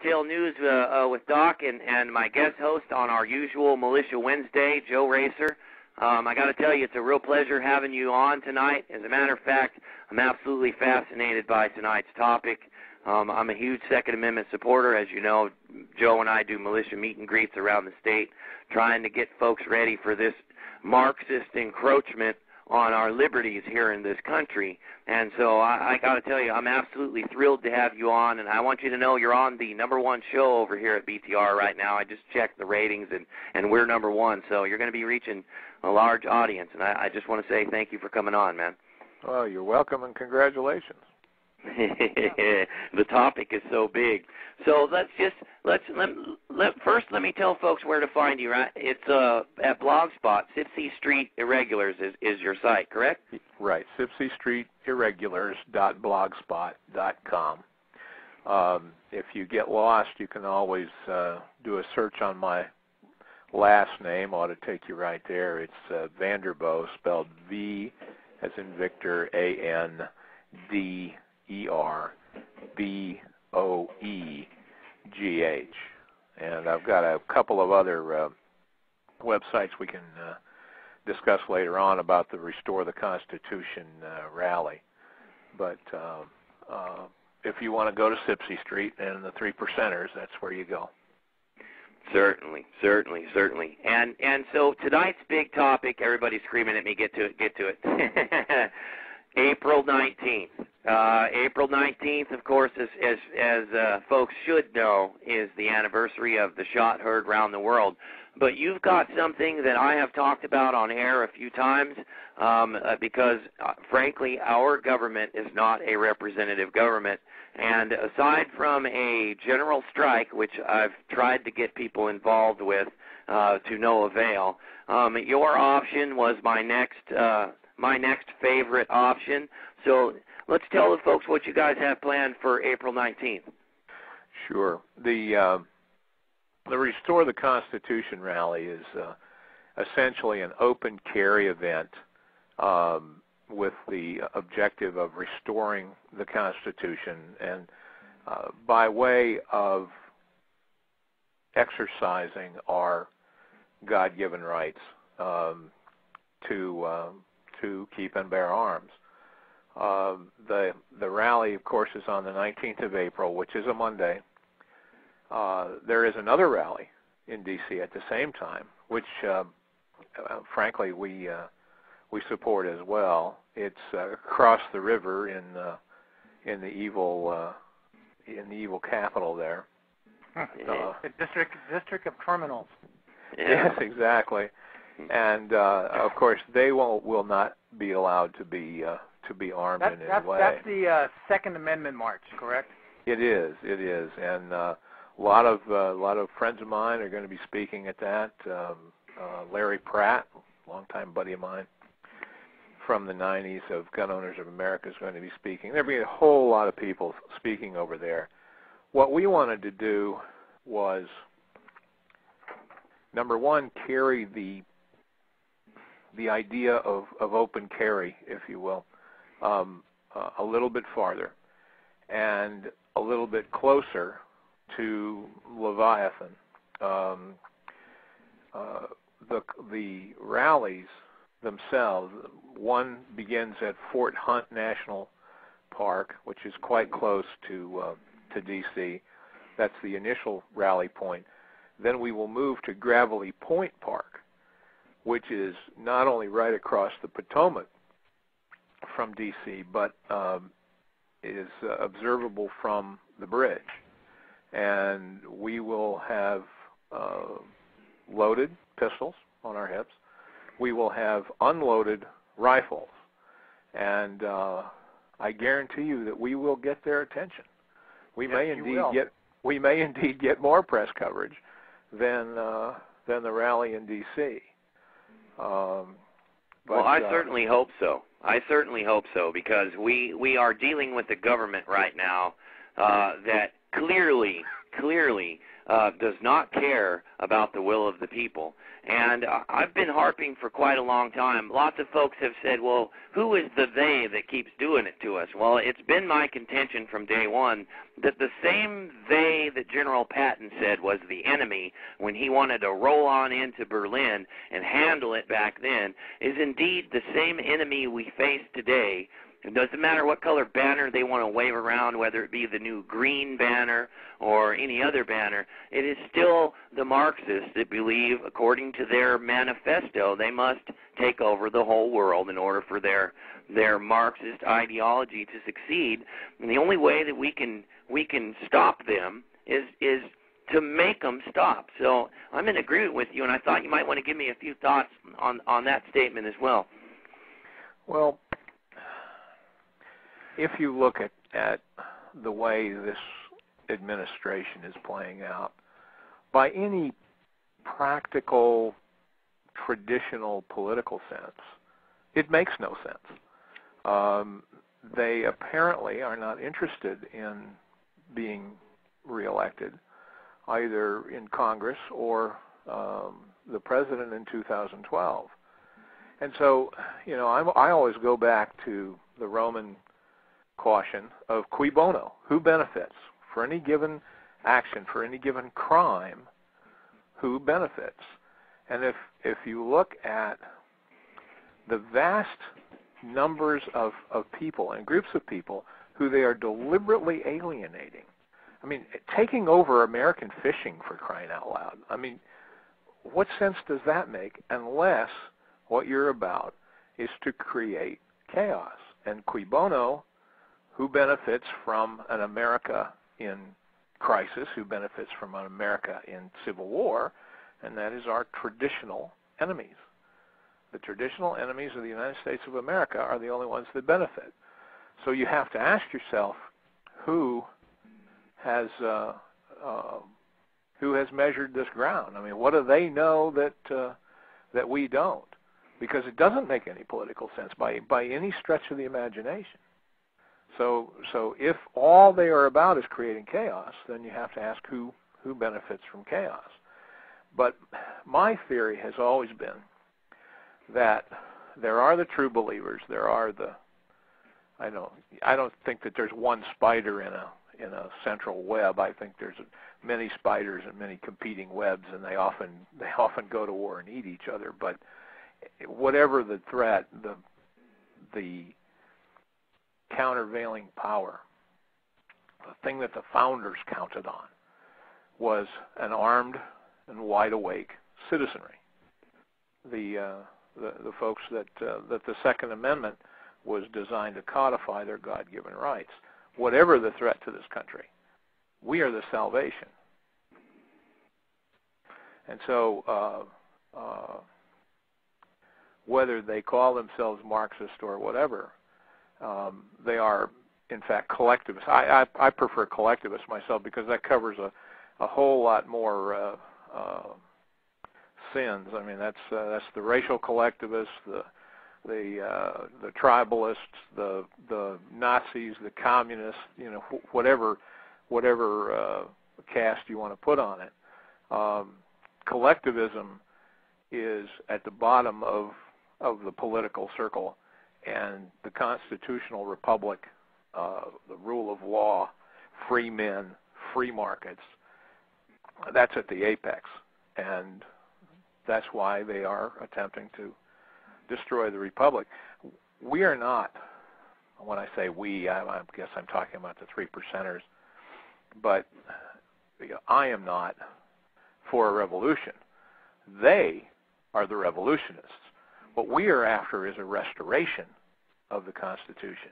Hardtail News with Doc and my guest host on our usual Militia Wednesday, Joe Racer. I got to tell you, it's a real pleasure having you on tonight. As a matter of fact, I'm absolutely fascinated by tonight's topic. I'm a huge Second Amendment supporter. As you know, Joe and I do militia meet and greets around the state, trying to get folks ready for this Marxist encroachment on our liberties here in this country. And so I got to tell you, I'm absolutely thrilled to have you on, and I want you to know you're on the #1 show over here at BTR right now. I just checked the ratings, and we're #1, so you're going to be reaching a large audience, and I just want to say thank you for coming on, man. Well, you're welcome, and congratulations. The topic is so big. So first let me tell folks where to find you. Right, it's at Blogspot. Sipsey Street Irregulars is your site, correct? Right, SipseyStreetIrregulars.blogspot.com. If you get lost, you can always do a search on my last name. Ought to take you right there. It's Vanderboe, spelled V as in Victor, ANDERBOEGH. And I've got a couple of other websites we can discuss later on about the Restore the Constitution rally. But if you want to go to Sipsey Street and the Three Percenters, that's where you go. Certainly. And so tonight's big topic, everybody's screaming at me, get to it. April 19th. April 19th, of course, as folks should know, is the anniversary of the shot heard around the world. But you've got something that I have talked about on air a few times because, frankly, our government is not a representative government. And aside from a general strike, which I've tried to get people involved with to no avail, your option was my next favorite option. So let's tell the folks what you guys have planned for April 19th. Sure. The Restore the Constitution rally is essentially an open carry event with the objective of restoring the Constitution and by way of exercising our God-given rights to keep and bear arms. The rally, of course, is on the 19th of April, which is a Monday. There is another rally in D.C. at the same time, which, frankly, we support as well. It's across the river in the evil capital there. The district of criminals. Yes, exactly. And of course, they will not be allowed to be armed in any way. That's the Second Amendment march, correct? It is, and a lot of friends of mine are going to be speaking at that. Larry Pratt, longtime buddy of mine from the 90s of Gun Owners of America, is going to be speaking. There'll be a whole lot of people speaking over there. What we wanted to do was, number one, carry the idea of open carry, if you will, a little bit farther and a little bit closer to Leviathan. The rallies themselves, one begins at Fort Hunt National Park, which is quite close to D.C. That's the initial rally point. Then we will move to Gravelly Point Park, which is not only right across the Potomac from D.C., but is observable from the bridge. And we will have loaded pistols on our hips. We will have unloaded rifles. And I guarantee you that we will get their attention. We may indeed get more press coverage than the rally in D.C. Well, I certainly hope so. Because we are dealing with a government right now that clearly does not care about the will of the people. And I've been harping for quite a long time. Lots of folks have said, well, who is the they that keeps doing it to us? Well, it's been my contention from day one that the same they that General Patton said was the enemy when he wanted to roll on into Berlin and handle it back then is indeed the same enemy we face today. It doesn't matter what color banner they want to wave around, whether it be the new green banner or any other banner. It is still the Marxists that believe, according to their manifesto, they must take over the whole world in order for their Marxist ideology to succeed. And the only way that we can stop them is to make them stop. So I'm in agreement with you, and I thought you might want to give me a few thoughts on that statement as well. Well, if you look at the way this administration is playing out, by any practical, traditional political sense, it makes no sense. They apparently are not interested in being reelected, either in Congress or the president in 2012. And so, I always go back to the Roman caution of cui bono, who benefits for any given action, for any given crime, who benefits. And if you look at the vast numbers of people and groups of people who they are deliberately alienating, I mean, taking over American fishing, for crying out loud, I mean, what sense does that make unless what you're about is to create chaos? And cui bono, who benefits from an America in crisis, who benefits from an America in civil war, and that is our traditional enemies. The traditional enemies of the United States of America are the only ones that benefit. So you have to ask yourself, who has measured this ground? I mean, what do they know that we don't? Because it doesn't make any political sense by any stretch of the imagination. So if all they are about is creating chaos, then you have to ask who benefits from chaos. But my theory has always been that there are the true believers. There are I don't think that there's one spider in a central web. I think there's many spiders and many competing webs, and they often go to war and eat each other. But whatever the threat, the countervailing power, the thing that the founders counted on, was an armed and wide-awake citizenry. The folks that the Second Amendment was designed to codify their God-given rights. Whatever the threat to this country, we are the salvation. And so whether they call themselves Marxist or whatever, they are, in fact, collectivists. I prefer collectivists myself because that covers a whole lot more sins. I mean, that's the racial collectivists, the tribalists, the Nazis, the communists, whatever caste you want to put on it. Collectivism is at the bottom of the political circle, and the constitutional republic, the rule of law, free men, free markets, that's at the apex. And that's why they are attempting to destroy the republic. We are not, when I say we, I guess I'm talking about the 3%ers, but I am not for a revolution. They are the revolutionists. What we are after is a restoration of the Constitution.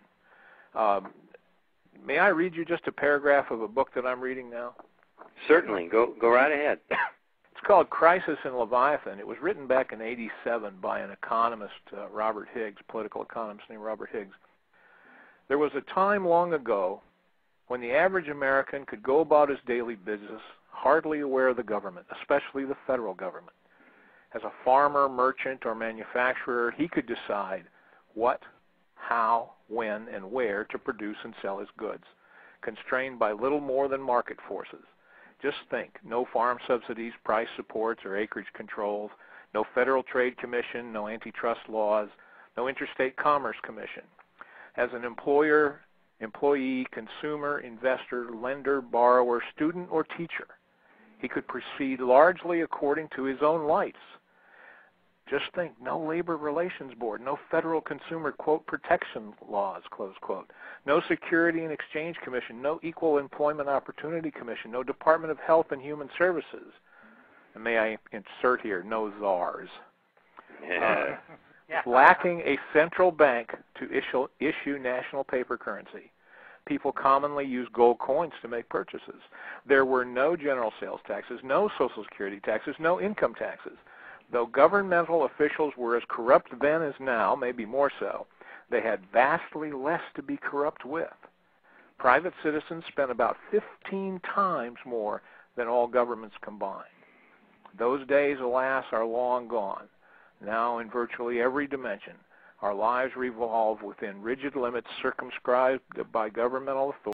May I read you just a paragraph of a book that I'm reading now? Certainly. Go right ahead. It's called Crisis in Leviathan. It was written back in '87 by an economist, Robert Higgs, political economist named Robert Higgs. There was a time long ago when the average American could go about his daily business hardly aware of the government, especially the federal government. As a farmer, merchant, or manufacturer, he could decide what, how, when, and where to produce and sell his goods, constrained by little more than market forces. Just think, no farm subsidies, price supports, or acreage controls, no Federal Trade Commission, no antitrust laws, no Interstate Commerce Commission. As an employer, employee, consumer, investor, lender, borrower, student, or teacher, he could proceed largely according to his own lights. Just think, no Labor Relations Board, no Federal Consumer, quote, protection laws, close quote, no Security and Exchange Commission, no Equal Employment Opportunity Commission, no Department of Health and Human Services. And may I insert here, no czars. Lacking a central bank to issue national paper currency. People commonly use gold coins to make purchases. There were no general sales taxes, no Social Security taxes, no income taxes. Though governmental officials were as corrupt then as now, maybe more so, they had vastly less to be corrupt with. Private citizens spent about 15 times more than all governments combined. Those days, alas, are long gone. Now, in virtually every dimension, our lives revolve within rigid limits circumscribed by governmental authority.